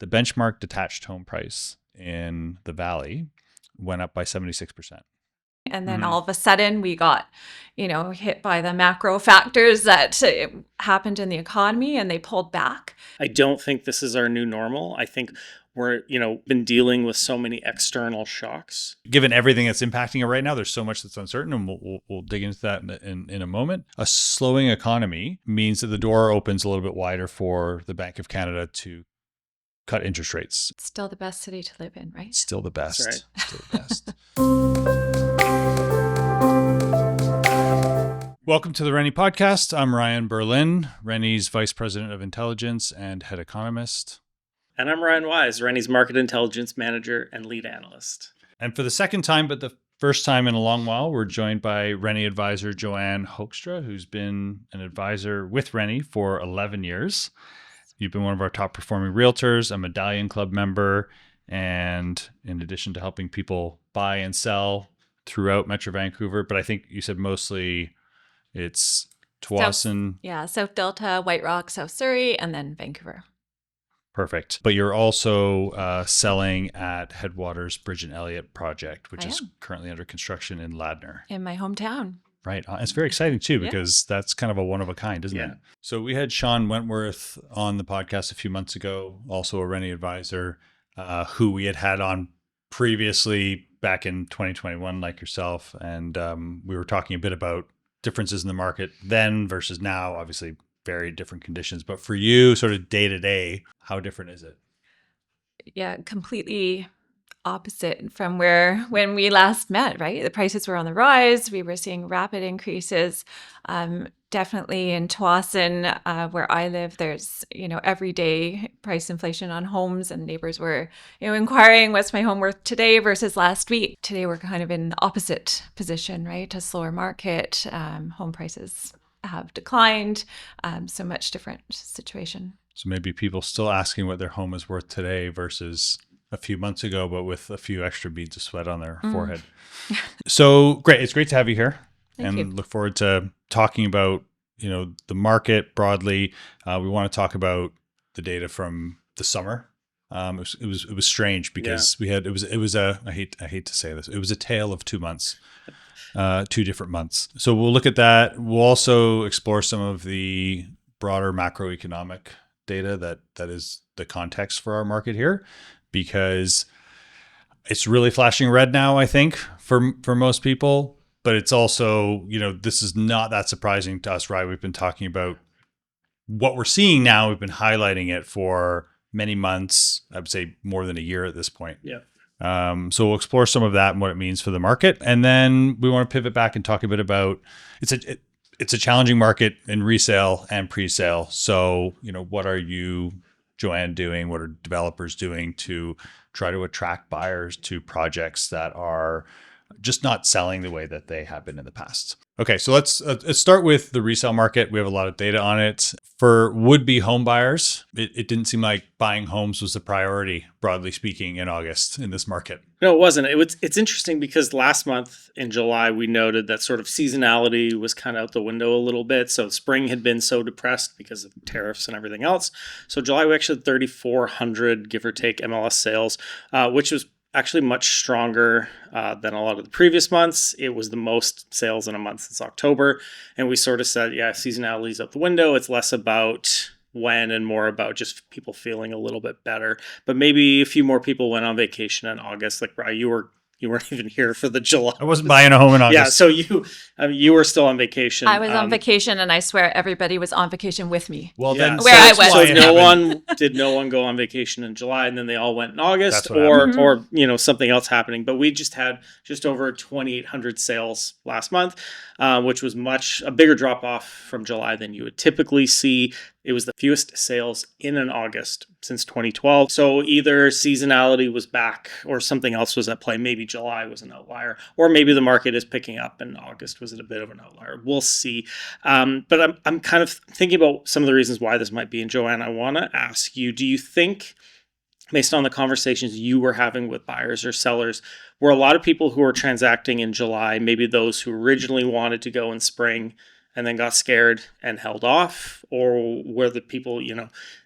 the benchmark detached home price in the Valley went up by 76%. And then all of a sudden we got, hit by the macro factors that happened in the economy and they pulled back. I don't think this is our new normal. I think we're, been dealing with so many external shocks. Given everything that's impacting it right now, there's so much that's uncertain, and we'll dig into that in a moment. A slowing economy means that the door opens a little bit wider for the Bank of Canada to cut interest rates. It's still the best city to live in, right? Still the best. That's right. Still the best. Welcome to the Rennie Podcast. I'm Ryan Berlin, Rennie's Vice President of Intelligence and Head Economist. And I'm Ryan Wyse, Rennie's Market Intelligence Manager and Lead Analyst. And for the second time, but the first time in a long while, we're joined by Rennie advisor Joanne Hoekstra, who's been an advisor with Rennie for 11 years. You've been one of our top performing realtors, a Medallion Club member, and in addition to helping people buy and sell throughout Metro Vancouver, but I think you said mostly it's Tsawwassen. South Delta, White Rock, South Surrey, and then Vancouver. Perfect. But you're also selling at Headwaters Bridge and Elliott project, which is currently under construction in Ladner. In my hometown. Right. It's very exciting too, because that's kind of a one of a kind, isn't it? So we had Sean Wentworth on the podcast a few months ago, also a Rennie advisor, who we had on previously back in 2021, like yourself. And we were talking a bit about differences in the market then versus now, obviously very different conditions. But for you, sort of day to day, how different is it? Yeah, completely opposite from when we last met, right? The prices were on the rise. We were seeing rapid increases. Definitely in Tsawwassen, where I live, there's, everyday price inflation on homes, and neighbors were, inquiring what's my home worth today versus last week. Today, we're kind of in the opposite position, right? A slower market, home prices have declined. So much different situation. So maybe people still asking what their home is worth today versus a few months ago, but with a few extra beads of sweat on their forehead. So great. It's great to have you here. Thank you. Look forward to talking about, the market broadly. We want to talk about the data from the summer. It was strange because it was I hate to say this. It was a tale of 2 months, 2 different months. So we'll look at that. We'll also explore some of the broader macroeconomic data that is the context for our market here, because it's really flashing red now, I think, for most people. But it's also, this is not that surprising to us, right? We've been talking about what we're seeing now. We've been highlighting it for many months, I would say more than a year at this point. Yeah. So we'll explore some of that and what it means for the market. And then we want to pivot back and talk a bit about, it's a challenging market in resale and pre-sale. So, what are you, Joanne, doing? What are developers doing to try to attract buyers to projects that are just not selling the way that they have been in the past? Okay, so let's start with the resale market. We have a lot of data on it. For would-be home buyers, it didn't seem like buying homes was the priority, broadly speaking, in August in this market. No, it wasn't. It's interesting because last month in July, we noted that sort of seasonality was kind of out the window a little bit. So spring had been so depressed because of tariffs and everything else. So July, we actually had 3,400, give or take, MLS sales, which was actually much stronger than a lot of the previous months. It was the most sales in a month since October. And we sort of said, seasonality is out the window. It's less about when and more about just people feeling a little bit better. But maybe a few more people went on vacation in August. Like, Brian, you weren't even here for the July. I wasn't buying a home in August. Yeah, so you were still on vacation. I was on vacation, and I swear everybody was on vacation with me. Well, then where I was. So no one go on vacation in July, and then they all went in August, or something else happening. But we just had just over 2,800 sales last month, which was a bigger drop off from July than you would typically see. It was the fewest sales in an August since 2012. So either seasonality was back or something else was at play. Maybe July was an outlier, or maybe the market is picking up and August was a bit of an outlier. We'll see. But I'm kind of thinking about some of the reasons why this might be. And Joanne, I want to ask you, do you think, based on the conversations you were having with buyers or sellers, were a lot of people who were transacting in July, maybe those who originally wanted to go in spring and then got scared and held off? Or were the people,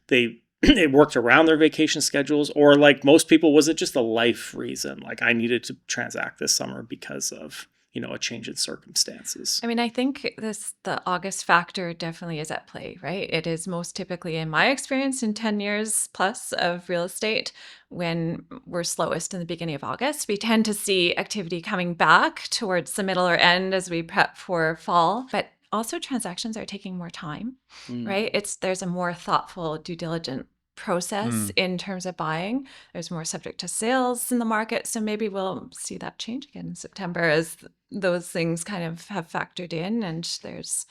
they it worked around their vacation schedules, or like most people, was it just a life reason? Like I needed to transact this summer because of, a change in circumstances. I mean, I think the August factor definitely is at play, right? It is most typically, in my experience, in 10 years plus of real estate, when we're slowest in the beginning of August. We tend to see activity coming back towards the middle or end as we prep for fall. But also transactions are taking more time, right? There's a more thoughtful due diligence process in terms of buying. There's more subject to sales in the market. So maybe we'll see that change again in September as those things kind of have factored in and there's,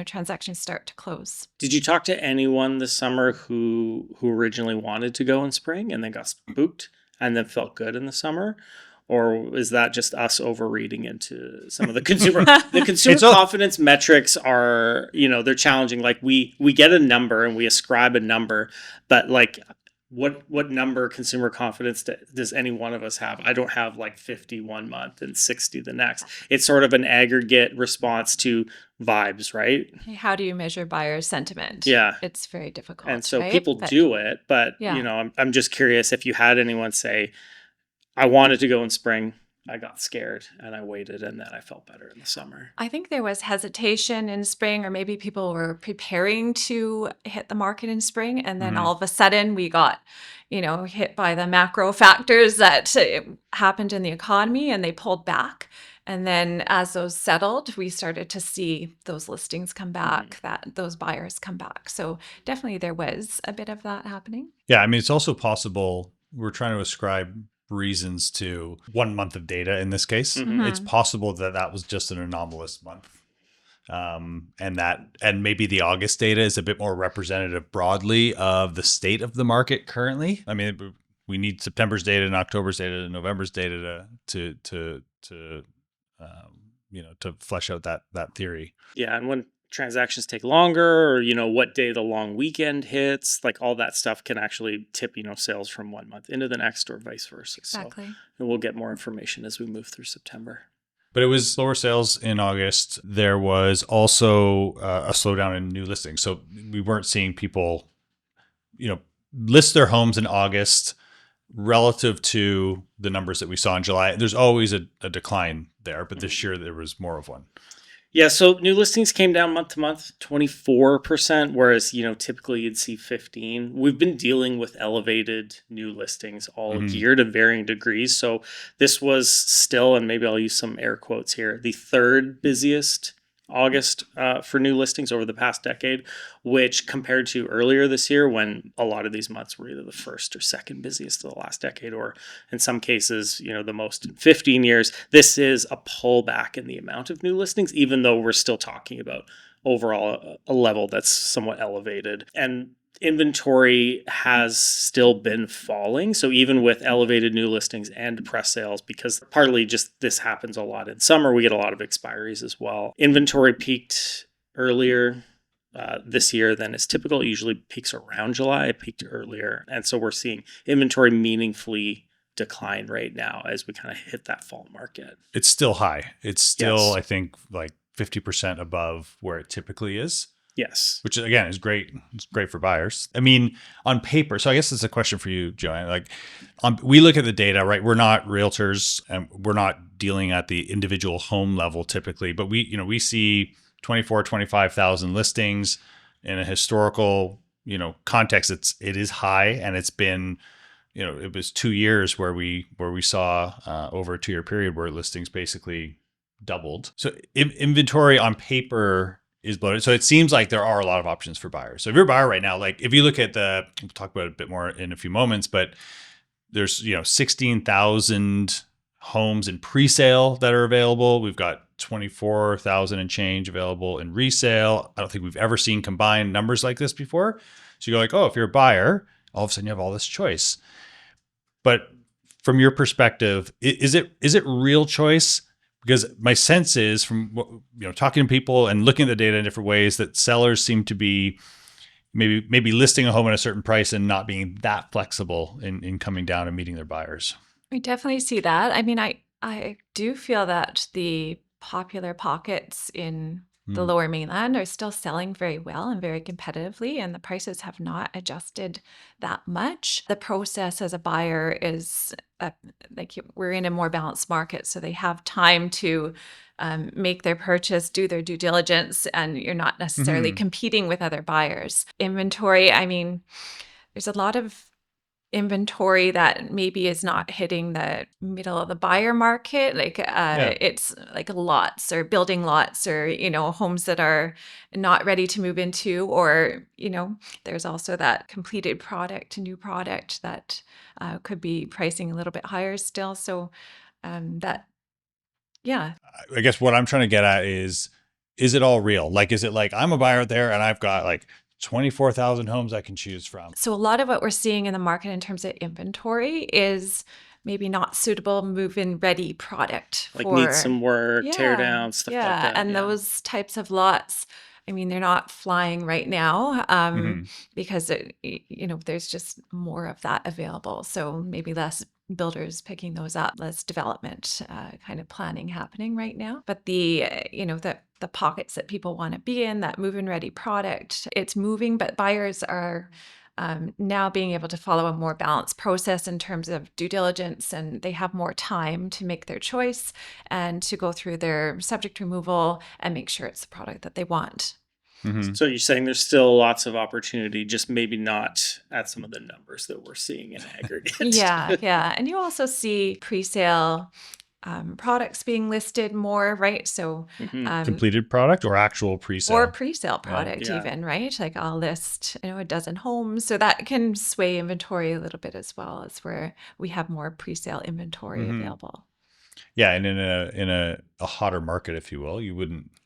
transactions start to close. Did you talk to anyone this summer who originally wanted to go in spring and then got spooked and then felt good in the summer? Or is that just us overreading into some of the consumer confidence metrics are, they're challenging. Like we get a number and we ascribe a number, but like what number consumer confidence does any one of us have? I don't have like 50 one month and 60 the next. It's sort of an aggregate response to vibes, right? How do you measure buyer sentiment? Yeah. It's very difficult. And so right? people do it, but I'm just curious if you had anyone say, I wanted to go in spring, I got scared and I waited and then I felt better in the summer. I think there was hesitation in spring, or maybe people were preparing to hit the market in spring. And then all of a sudden we got, hit by the macro factors that happened in the economy and they pulled back. And then as those settled, we started to see those listings come back, that those buyers come back. So definitely there was a bit of that happening. Yeah. I mean, it's also possible we're trying to ascribe reasons to 1 month of data in this case. It's possible that was just an anomalous month. And maybe the August data is a bit more representative broadly of the state of the market currently. I mean, we need September's data and October's data and November's data to flesh out that theory. Yeah. And when transactions take longer, or what day the long weekend hits, like all that stuff can actually tip sales from 1 month into the next or vice versa. Exactly. So, and we'll get more information as we move through September. But it was lower sales in August. There was also a slowdown in new listings. So we weren't seeing people list their homes in August relative to the numbers that we saw in July. There's always a decline there, but this year there was more of one. Yeah, so new listings came down month to month, 24%, whereas, typically you'd see 15. We've been dealing with elevated new listings all year to varying degrees. So this was still, and maybe I'll use some air quotes here, the third busiest August for new listings over the past decade, which compared to earlier this year when a lot of these months were either the first or second busiest of the last decade, or in some cases, the most in 15 years, this is a pullback in the amount of new listings, even though we're still talking about overall a level that's somewhat elevated. And inventory has still been falling. So even with elevated new listings and depressed sales, because partly just this happens a lot in summer, we get a lot of expiries as well. Inventory peaked earlier this year than is typical. It usually peaks around July. It peaked earlier. And so we're seeing inventory meaningfully decline right now as we kind of hit that fall market. It's still high. It's still, Yes. I think, like 50% above where it typically is. Yes. Which again is great. It's great for buyers. I mean, on paper. So I guess it's a question for you, Joanne. Like, we look at the data, right? We're not realtors, and we're not dealing at the individual home level typically. But we see 24, 25,000 listings in a historical, context. It is high, and it's been, it was 2 years where we saw over a 2-year period where listings basically doubled. So inventory on paper is bloated. So it seems like there are a lot of options for buyers. So if you're a buyer right now, like if you look at we'll talk about it a bit more in a few moments, but there's, 16,000 homes in pre-sale that are available. We've got 24,000 and change available in resale. I don't think we've ever seen combined numbers like this before. So you go like, oh, if you're a buyer, all of a sudden you have all this choice. But from your perspective, is it real choice? Because my sense is from talking to people and looking at the data in different ways that sellers seem to be maybe listing a home at a certain price and not being that flexible in coming down and meeting their buyers. We definitely see that. I mean, I do feel that the popular pockets in the lower mainland are still selling very well and very competitively, and the prices have not adjusted that much. The process as a buyer is like we're in a more balanced market, so they have time to make their purchase, do their due diligence, and you're not necessarily competing with other buyers. Inventory, I mean, there's a lot of inventory that maybe is not hitting the middle of the buyer market, like it's like lots or building lots or homes that are not ready to move into, or there's also that completed product, new product that could be pricing a little bit higher still. So that yeah, I guess what I'm trying to get at is it all real? Like, is it like I'm a buyer out there and I've got like 24,000 homes I can choose from? So a lot of what we're seeing in the market in terms of inventory is maybe not suitable move-in ready product like need some work, tear down, stuff like that. And those types of lots, I mean, they're not flying right now because there's just more of that available. So maybe less builders picking those up, less development kind of planning happening right now. But the pockets that people want to be in, that move-in ready product, it's moving, but buyers are now being able to follow a more balanced process in terms of due diligence, and they have more time to make their choice and to go through their subject removal and make sure it's the product that they want. So you're saying there's still lots of opportunity, just maybe not at some of the numbers that we're seeing in aggregate. Yeah. And you also see pre-sale products being listed more, right? So completed product or actual pre-sale? Or pre-sale product even, right? Like I'll list, a dozen homes. So that can sway inventory a little bit as well, as where we have more pre-sale inventory available. Yeah, and in a hotter market, if you will,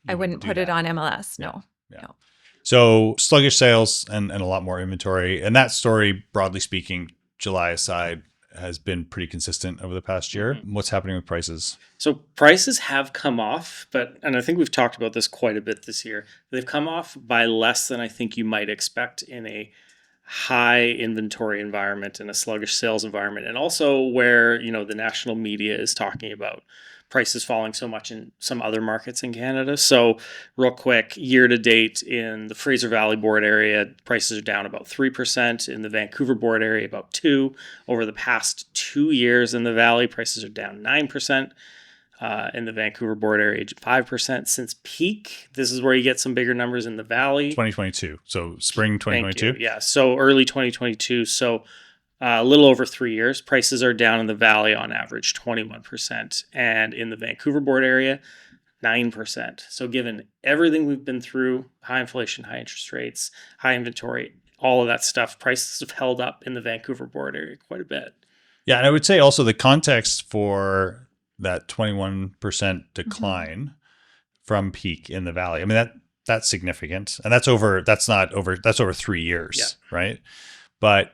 I wouldn't put it on MLS, no. No. So sluggish sales and a lot more inventory. And that story, broadly speaking, July aside, has been pretty consistent over the past year. What's happening with prices? So prices have come off, and I think we've talked about this quite a bit this year. They've come off by less than I think you might expect in a high inventory environment and a sluggish sales environment, and also where the national media is talking about prices falling so much in some other markets in Canada. So real quick, year to date in the Fraser Valley Board area, prices are down about 3%. In the Vancouver Board area, about 2%. Over the past 2 years in the Valley, prices are down 9%. In the Vancouver Board area, 5% since peak. This is where you get some bigger numbers in the Valley. 2022. So spring 2022. Yeah. So early 2022. So a little over 3 years, prices are down in the Valley on average 21%, and in the Vancouver Board area, 9%. So given everything we've been through, high inflation, high interest rates, high inventory, all of that stuff, prices have held up in the Vancouver Board area quite a bit. Yeah, and I would say also the context for that 21% decline from peak in the Valley. I mean, that's significant, and that's over 3 years, right? But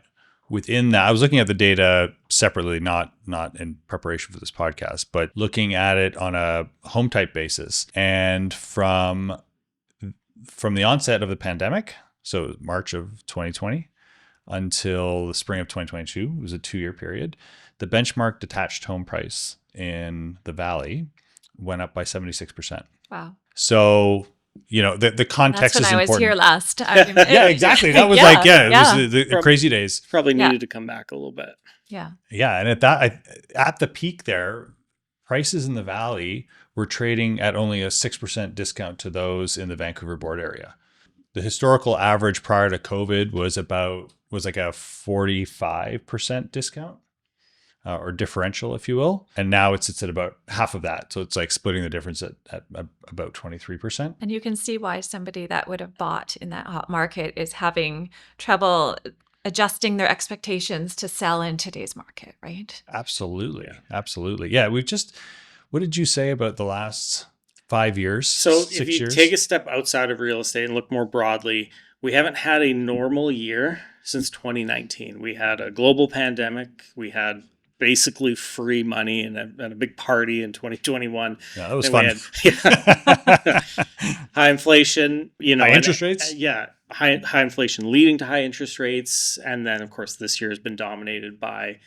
within that, I was looking at the data separately, not in preparation for this podcast, but looking at it on a home type basis. And from the onset of the pandemic, so March of 2020 until the spring of 2022, it was a 2-year period, the benchmark detached home price in the Valley went up by 76%. Wow. So the context is important. That's when I was here last. Yeah, exactly. That was it was the crazy days. Probably needed to come back a little bit. Yeah. Yeah, and at the peak there, prices in the Valley were trading at only a 6% discount to those in the Vancouver Board area. The historical average prior to COVID was like a 45% discount. Or differential, if you will. And now it sits at about half of that. So it's like splitting the difference at about 23%. And you can see why somebody that would have bought in that hot market is having trouble adjusting their expectations to sell in today's market, right? Absolutely. Absolutely. Yeah. What did you say about the last 5 years? So if you take a step outside of real estate and look more broadly, we haven't had a normal year since 2019. We had a global pandemic. We had basically free money and a big party in 2021. Yeah, that was fun. High inflation, high interest rates. High inflation leading to high interest rates, and then of course this year has been dominated by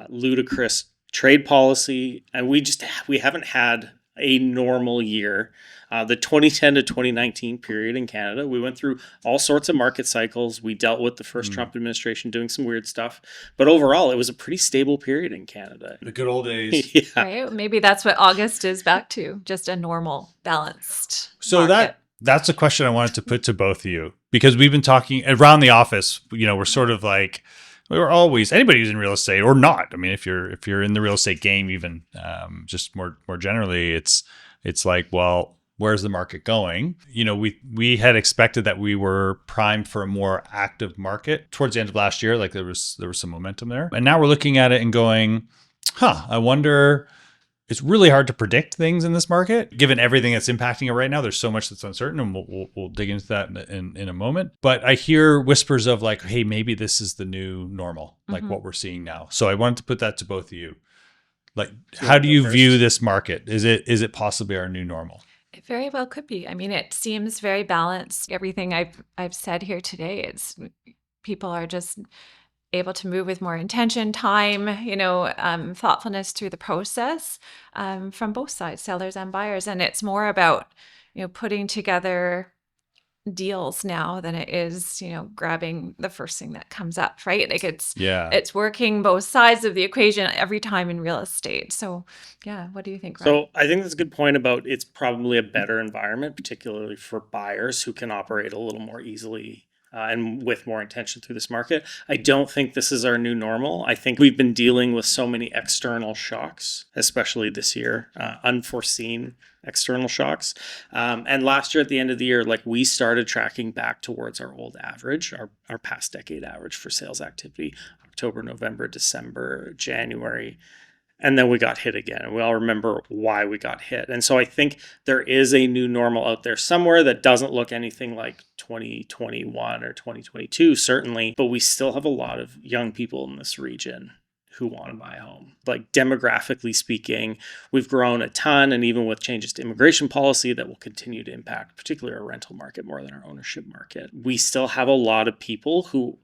ludicrous trade policy, and we haven't had a normal year. The 2010 to 2019 period in Canada, we went through all sorts of market cycles. We dealt with the first Trump administration doing some weird stuff. But overall, it was a pretty stable period in Canada. The good old days. Yeah. Right? Maybe that's what August is back to, just a normal, balanced So market. that's a question I wanted to put to both of you, because we've been talking around the office. We're sort of like, we're always, anybody who's in real estate or not. I mean, if you're in the real estate game, even just more generally, it's like, well, where's the market going? We had expected that we were primed for a more active market towards the end of last year. Like there was some momentum there, and now we're looking at it and going, I wonder. It's really hard to predict things in this market, given everything that's impacting it right now. There's so much that's uncertain, and we'll dig into that in a moment. But I hear whispers of like, hey, maybe this is the new normal, like what we're seeing now. So I wanted to put that to both of you. Like, how do you view this market? Is it possibly our new normal? It very well could be. I mean, it seems very balanced. Everything I've said here today, it's people are just able to move with more intention, time, thoughtfulness through the process from both sides, sellers and buyers. And it's more about, putting together deals now than it is, grabbing the first thing that comes up, right? Like it's working both sides of the equation every time in real estate. So yeah, what do you think, Ryan? So I think that's a good point about it's probably a better environment, particularly for buyers who can operate a little more easily and with more intention through this market. I don't think this is our new normal. I think we've been dealing with so many external shocks, especially this year, unforeseen external shocks. And last year at the end of the year, like we started tracking back towards our old average, our past decade average for sales activity, October, November, December, January. And then we got hit again. And we all remember why we got hit. And so I think there is a new normal out there somewhere that doesn't look anything like 2021 or 2022, certainly. But we still have a lot of young people in this region who want to buy a home. Like demographically speaking, we've grown a ton. And even with changes to immigration policy that will continue to impact particularly our rental market more than our ownership market, we still have a lot of people who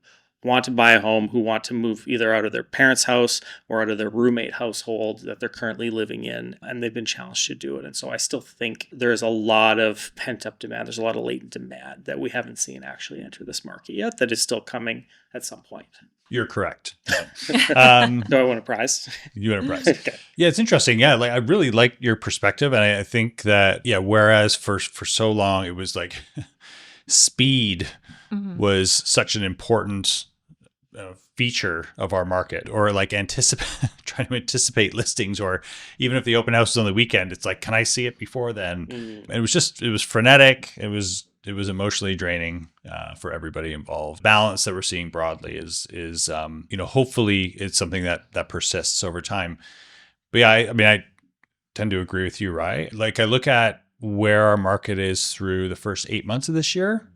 want to buy a home, who want to move either out of their parents' house or out of their roommate household that they're currently living in, and they've been challenged to do it. And so I still think there's a lot of pent-up demand. There's a lot of latent demand that we haven't seen actually enter this market yet that is still coming at some point. You're correct. Do I win a prize? You win a prize. Okay. Yeah, it's interesting. Yeah, like I really like your perspective, and I think that whereas for so long it was like speed was such an important feature of our market, or like trying to anticipate listings, or even if the open house is on the weekend, it's like, can I see it before then? And it was frenetic. It was emotionally draining for everybody involved. Balance that we're seeing broadly is hopefully it's something that persists over time. But yeah, I mean, I tend to agree with you, right? Like I look at where our market is through the first 8 months of this year,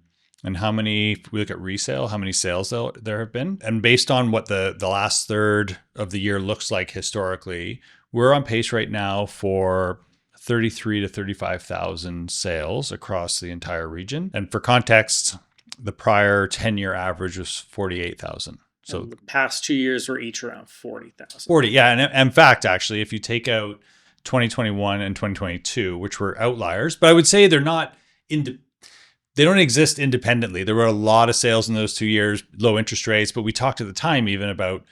and we look at resale, how many sales there have been. And based on what the last third of the year looks like historically, we're on pace right now for 33 to 35,000 sales across the entire region. And for context, the prior 10-year average was 48,000. So and the past 2 years were each around 40,000. 40, yeah. And in fact, actually, if you take out 2021 and 2022, which were outliers, but I would say they're not they don't exist independently. There were a lot of sales in those 2 years, low interest rates, but we talked at the time even about,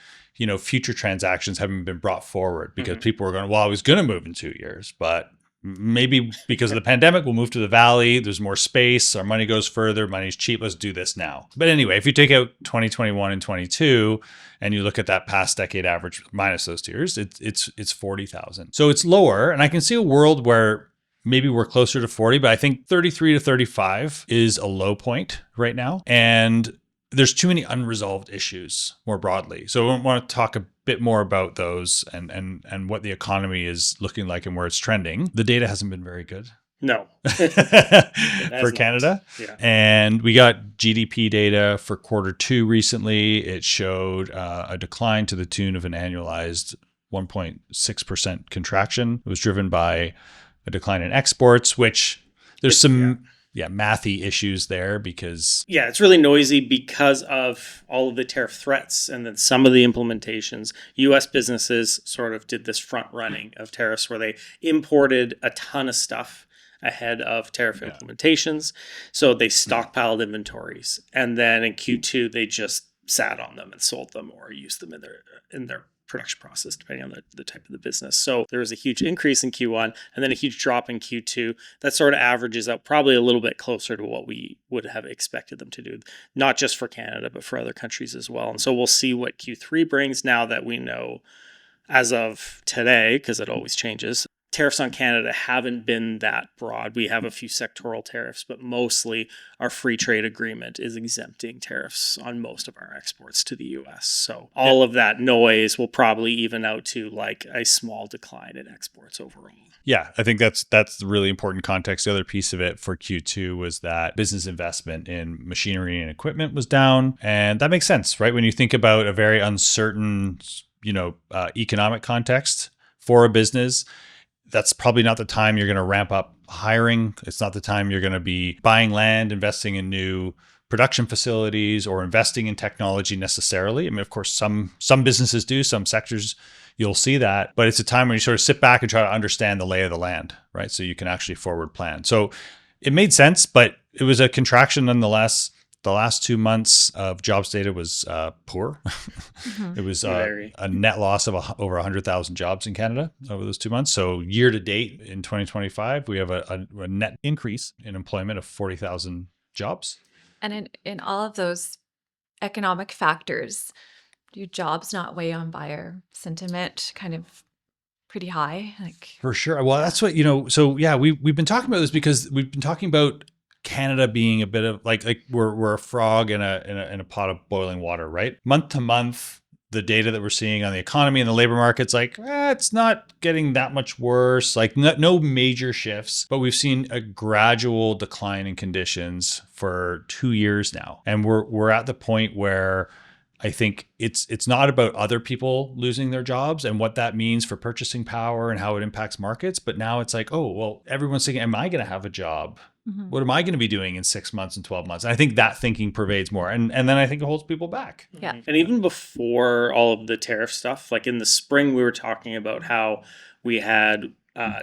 future transactions having been brought forward because people were going, well, I was going to move in 2 years, but maybe because of the pandemic, we'll move to the valley. There's more space. Our money goes further. Money's cheap. Let's do this now. But anyway, if you take out 2021 and 22 and you look at that past decade average minus those 2 years, it's 40,000. So it's lower. And I can see a world where maybe we're closer to 40, but I think 33 to 35 is a low point right now. And there's too many unresolved issues more broadly. So I want to talk a bit more about those and what the economy is looking like and where it's trending. The data hasn't been very good. No. For Canada. Yeah. And we got GDP data for Q2 recently. It showed a decline to the tune of an annualized 1.6% contraction. It was driven by a decline in exports, which there's some mathy issues there because it's really noisy because of all of the tariff threats and then some of the implementations. U.S. businesses sort of did this front running of tariffs where they imported a ton of stuff ahead of tariff implementations. So they stockpiled inventories, and then in Q2 they just sat on them and sold them or used them in their production process, depending on the type of the business. So there was a huge increase in Q1 and then a huge drop in Q2. That sort of averages out probably a little bit closer to what we would have expected them to do, not just for Canada, but for other countries as well. And so we'll see what Q3 brings now that we know as of today, because it always changes. Tariffs on Canada haven't been that broad. We have a few sectoral tariffs, but mostly our free trade agreement is exempting tariffs on most of our exports to the US. So all of that noise will probably even out to like a small decline in exports overall. Yeah, I think that's the really important context. The other piece of it for Q2 was that business investment in machinery and equipment was down. And that makes sense, right? When you think about a very uncertain, economic context for a business, that's probably not the time you're going to ramp up hiring. It's not the time you're going to be buying land, investing in new production facilities, or investing in technology necessarily. I mean, of course, some businesses do, some sectors you'll see that, but it's a time when you sort of sit back and try to understand the lay of the land, right? So you can actually forward plan. So it made sense, but it was a contraction nonetheless. The last 2 months of jobs data was poor. It was a net loss of over 100,000 jobs in Canada over those 2 months. So year to date in 2025, we have a net increase in employment of 40,000 jobs. And in all of those economic factors, do jobs not weigh on buyer sentiment kind of pretty high? For sure. Well, that's what, so yeah, we've been talking about this because we've been talking about Canada being a bit of like we're a frog in a pot of boiling water, right? Month to month, the data that we're seeing on the economy and the labor market's like, it's not getting that much worse. Like no major shifts, but we've seen a gradual decline in conditions for 2 years now. And we're at the point where I think it's not about other people losing their jobs and what that means for purchasing power and how it impacts markets. But now it's like, oh, well, everyone's thinking, am I going to have a job? Mm-hmm. What am I going to be doing in 6 months and 12 months? And I think that thinking pervades more. And then I think it holds people back. Yeah. And even before all of the tariff stuff, like in the spring, we were talking about how we had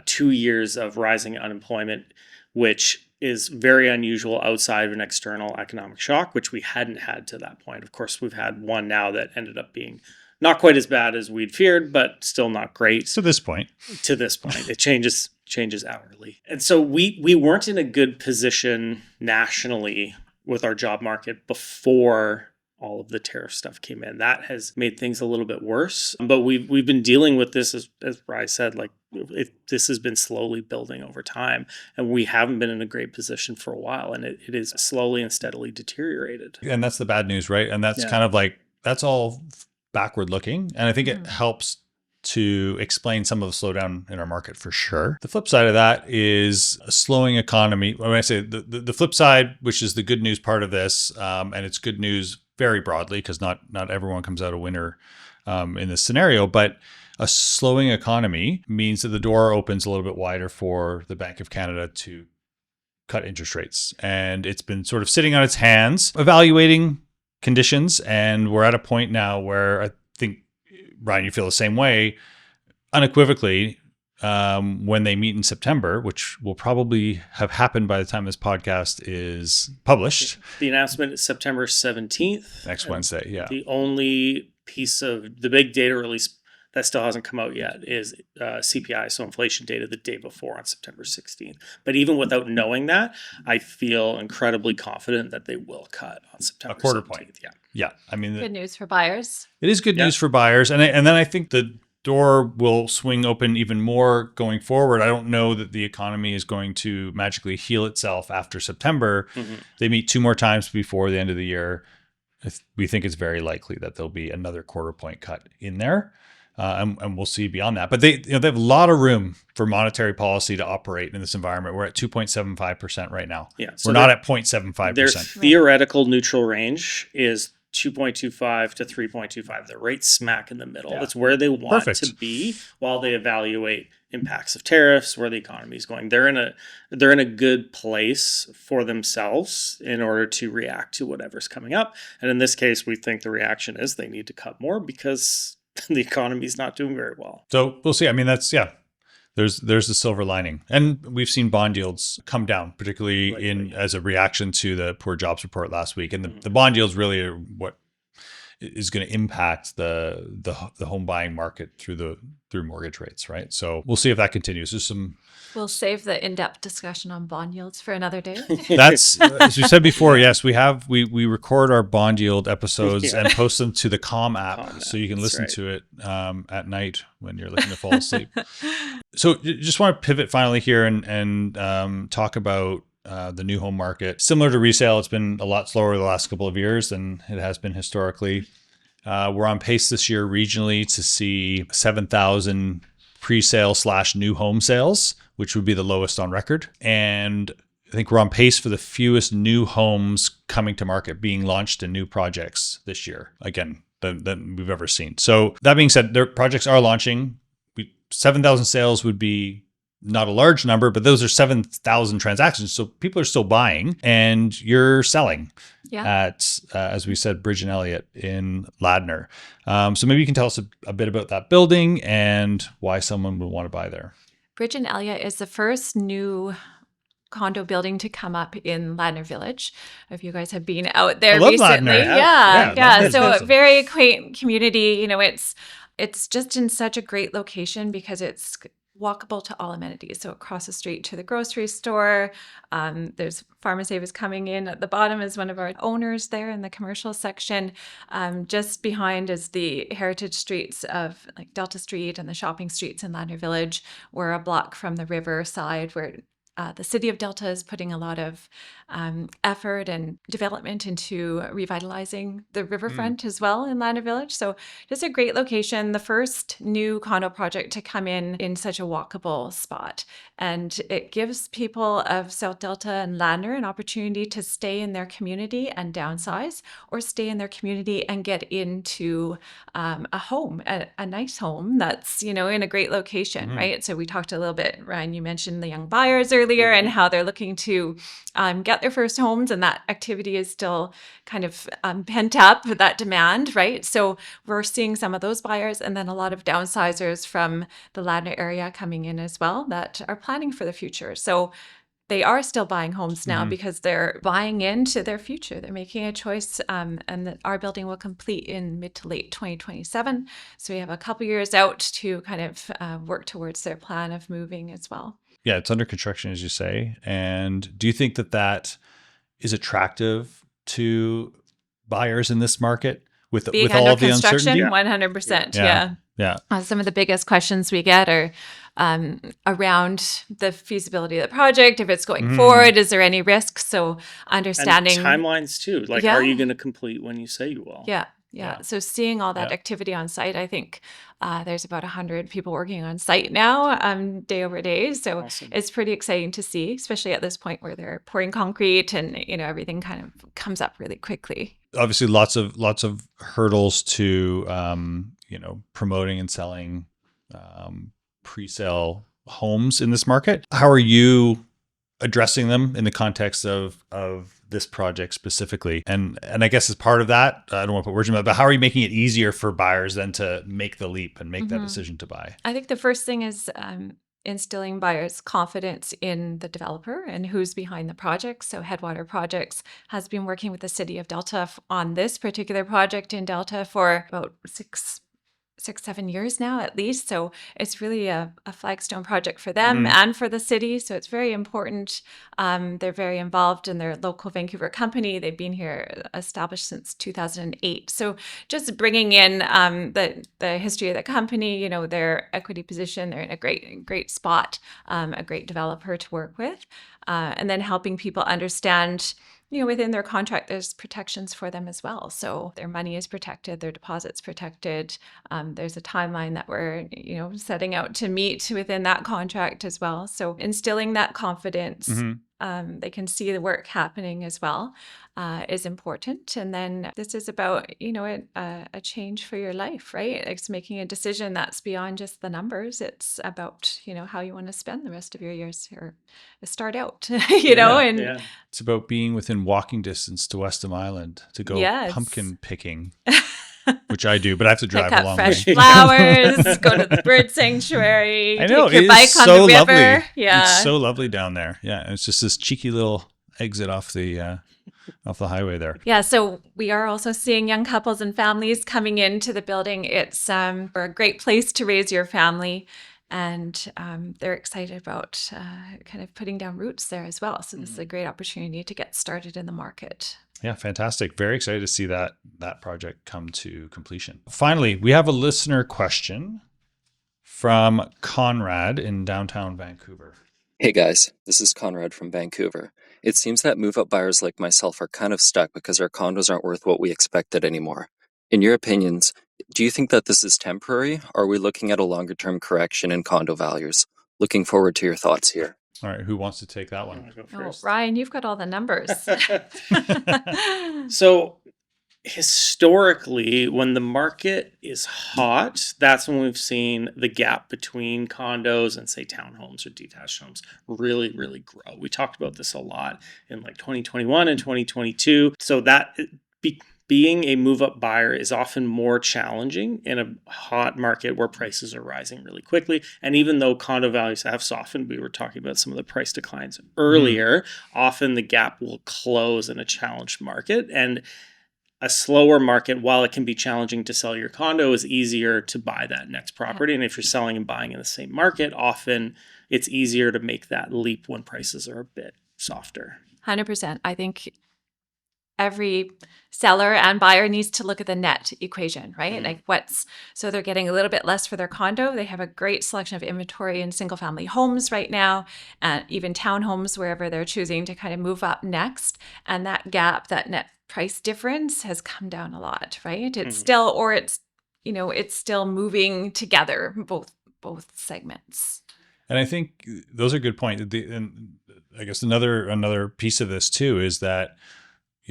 2 years of rising unemployment, which is very unusual outside of an external economic shock, which we hadn't had to that point. Of course, we've had one now that ended up being not quite as bad as we'd feared, but still not great. To this point. It changes hourly. And so we weren't in a good position nationally with our job market before all of the tariff stuff came in. That has made things a little bit worse. But we've been dealing with this, as Wyse said, like this has been slowly building over time. And we haven't been in a great position for a while. And it is slowly and steadily deteriorated. And that's the bad news, right? And that's kind of like, that's all backward looking. And I think it helps to explain some of the slowdown in our market for sure. The flip side of that is a slowing economy. When I say the flip side, which is the good news part of this, and it's good news very broadly because not everyone comes out a winner in this scenario, but a slowing economy means that the door opens a little bit wider for the Bank of Canada to cut interest rates. And it's been sort of sitting on its hands, evaluating conditions. And we're at a point now where I think, Ryan, you feel the same way, unequivocally, when they meet in September, which will probably have happened by the time this podcast is published. The announcement is September 17th. Next Wednesday, yeah. The only piece of the big data release that still hasn't come out yet is CPI, so inflation data the day before on September 16th. But even without knowing that, I feel incredibly confident that they will cut on September 17th. A quarter point. Yeah. I mean, good news for buyers. It is good news for buyers. And then I think the door will swing open even more going forward. I don't know that the economy is going to magically heal itself after September. Mm-hmm. They meet 2 more times before the end of the year. We think it's very likely that there'll be another quarter point cut in there. And we'll see beyond that. But they have a lot of room for monetary policy to operate in this environment. We're at 2.75% right now. Yeah, so we're not at 0.75%. Their theoretical neutral range is 2.25 to 3.25. They're right smack in the middle. Yeah. That's where they want Perfect. to be while they evaluate impacts of tariffs, where the economy is going. They're in a good place for themselves in order to react to whatever's coming up. And in this case, we think the reaction is they need to cut more because the economy is not doing very well. So we'll see. I mean, there's the silver lining, and we've seen bond yields come down, particularly as a reaction to the poor jobs report last week. And the bond yields really are what is going to impact the home buying market through mortgage rates, right? So we'll see if that continues. We'll save the in-depth discussion on bond yields for another day. That's as we said before. Yes, we record our bond yield episodes and post them to the Calm app, so you can listen to it at night when you're looking to fall asleep. So just want to pivot finally here and talk about the new home market. Similar to resale, it's been a lot slower the last couple of years than it has been historically. We're on pace this year regionally to see 7,000 pre-sale / new home sales, which would be the lowest on record. And I think we're on pace for the fewest new homes coming to market being launched in new projects this year, again, than we've ever seen. So that being said, their projects are launching. 7,000 sales would be not a large number, but those are 7,000 transactions. So people are still buying and you're selling at, as we said, Bridge and Elliott in Ladner. So maybe you can tell us a bit about that building and why someone would want to buy there. Bridge and Elliott is the first new condo building to come up in Ladner Village. If you guys have been out there recently. Ladner. Yeah. So a very quaint community. You know, it's just in such a great location because it's walkable to all amenities. So across the street to the grocery store. There's Pharmacy is coming in at the bottom as one of our owners there in the commercial section. Just behind is the heritage streets of like Delta Street and the shopping streets in Ladner Village. We're a block from the river side where the city of Delta is putting a lot of effort and development into revitalizing the riverfront as well in Ladner Village. So just a great location, the first new condo project to come in such a walkable spot. And it gives people of South Delta and Ladner an opportunity to stay in their community and downsize, or stay in their community and get into a home, a nice home that's, you know, in a great location, right? So we talked a little bit, Ryan, you mentioned the young buyers earlier and how they're looking to get their first homes, and that activity is still kind of pent up, that demand, right? So we're seeing some of those buyers and then a lot of downsizers from the Ladner area coming in as well that are planning for the future. So they are still buying homes now because they're buying into their future. They're making a choice, and that our building will complete in mid to late 2027. So we have a couple years out to kind of work towards their plan of moving as well. Yeah, it's under construction, as you say. And do you think that is attractive to buyers in this market with all of the uncertainty? 100%. Yeah. Some of the biggest questions we get are around the feasibility of the project, if it's going forward, is there any risk? So understanding and timelines too. Like, are you going to complete when you say you will? Yeah. So seeing all that activity on site, I think there's about 100 people working on site now, day over day. So it's pretty exciting to see, especially at this point where they're pouring concrete and, you know, everything kind of comes up really quickly. Obviously, lots of hurdles to promoting and selling pre-sale homes in this market. How are you addressing them in the context of this project specifically? And I guess as part of that, I don't want to put words in my mouth, but how are you making it easier for buyers then to make the leap and make that decision to buy? I think the first thing is instilling buyers' confidence in the developer and who's behind the project. So Headwater Projects has been working with the city of Delta on this particular project in Delta for about 6-7 years now at least. So it's really a flagstone project for them and for the city. So it's very important. They're very involved in their local Vancouver company. They've been here established since 2008. So just bringing in the history of the company, you know, their equity position, they're in a great spot, a great developer to work with, and then helping people understand, you know, within their contract, there's protections for them as well. So their money is protected, their deposit's protected. There's a timeline that we're, you know, setting out to meet within that contract as well. So instilling that confidence they can see the work happening as well, is important. And then this is about, a change for your life, right? It's making a decision that's beyond just the numbers. It's about, how you want to spend the rest of your years or start out, and it's about being within walking distance to Westham Island to go pumpkin picking. Which I do, but I have to drive pick a up long fresh way. flowers, go to the bird sanctuary, I know, take your bike on the river. Lovely. Yeah. It's so lovely down there. Yeah. And it's just this cheeky little exit off the highway there. Yeah. So we are also seeing young couples and families coming into the building. It's a great place to raise your family. And they're excited about kind of putting down roots there as well. So this is a great opportunity to get started in the market. Yeah, fantastic. Very excited to see that project come to completion. Finally, we have a listener question from Conrad in downtown Vancouver. Hey guys, this is Conrad from Vancouver. It seems that move-up buyers like myself are kind of stuck because our condos aren't worth what we expected anymore. In your opinions, do you think that this is temporary, or are we looking at a longer-term correction in condo values? Looking forward to your thoughts here. All right, who wants to take that one? Go first. Ryan, you've got all the numbers. So historically, when the market is hot, that's when we've seen the gap between condos and, say, townhomes or detached homes really, really grow. We talked about this a lot in like 2021 and 2022. So that being a move-up buyer is often more challenging in a hot market where prices are rising really quickly. And even though condo values have softened, we were talking about some of the price declines earlier, often the gap will close in a challenged market. And a slower market, while it can be challenging to sell your condo, is easier to buy that next property. And if you're selling and buying in the same market, often it's easier to make that leap when prices are a bit softer. 100%. I think every seller and buyer needs to look at the net equation, right? Like so they're getting a little bit less for their condo. They have a great selection of inventory in single family homes right now, and even townhomes, wherever they're choosing to kind of move up next. And that gap, that net price difference has come down a lot, right? It's still, or it's still moving together, both segments. And I think those are good points. And I guess another piece of this too is that,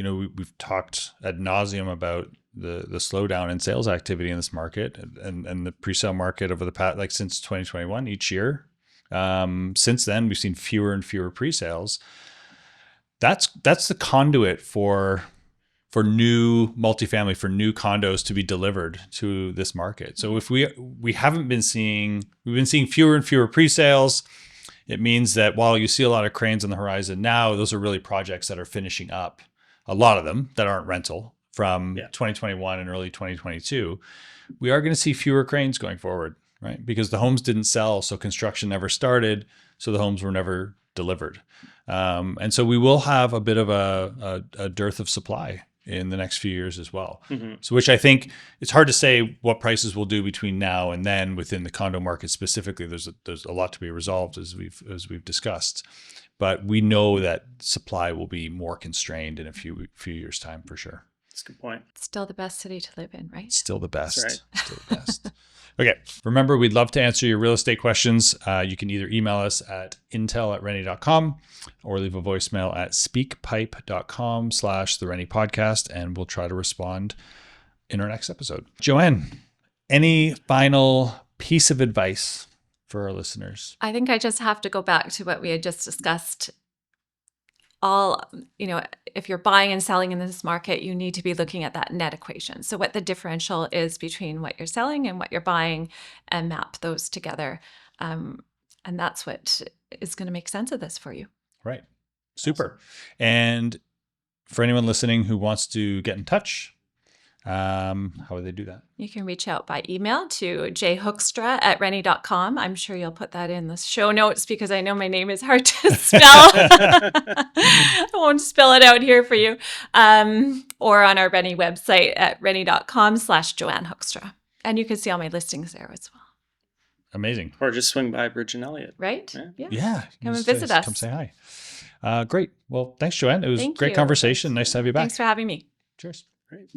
we've talked ad nauseum about the slowdown in sales activity in this market and the pre-sale market over the past, like since 2021, each year. Since then, we've seen fewer and fewer pre-sales. That's the conduit for new multifamily, for new condos to be delivered to this market. So if we've been seeing fewer and fewer pre-sales, it means that while you see a lot of cranes on the horizon now, those are really projects that are finishing up. A lot of them that aren't rental from 2021 and early 2022, we are going to see fewer cranes going forward, right? Because the homes didn't sell, so construction never started, so the homes were never delivered. And so we will have a bit of a dearth of supply in the next few years as well. So which I think it's hard to say what prices will do between now and then within the condo market specifically. There's a lot to be resolved as we've discussed. But we know that supply will be more constrained in a few years' time for sure. That's a good point. It's still the best city to live in, right? Still the best. That's right. Still the best. Okay. Remember, we'd love to answer your real estate questions. You can either email us at intel@rennie.com or leave a voicemail at speakpipe.com/the Rennie podcast, and we'll try to respond in our next episode. Joanne, any final piece of advice for our listeners? I think I just have to go back to what we had just discussed. If you're buying and selling in this market, you need to be looking at that net equation. So what the differential is between what you're selling and what you're buying, and map those together. And that's what is going to make sense of this for you. Right. Super. Awesome. And for anyone listening who wants to get in touch, how would they do that? You can reach out by email to jhoekstra@rennie.com. I'm sure you'll put that in the show notes because I know my name is hard to spell. I won't spell it out here for you. Or on our Rennie website at rennie.com/Joanne Hoekstra. And you can see all my listings there as well. Amazing. Or just swing by Bridge and Elliott. Right? Yeah. Come and visit us. Come say hi. Great. Well, thanks, Joanne. It was a great conversation. Nice to have you back. Thanks for having me. Cheers. Great.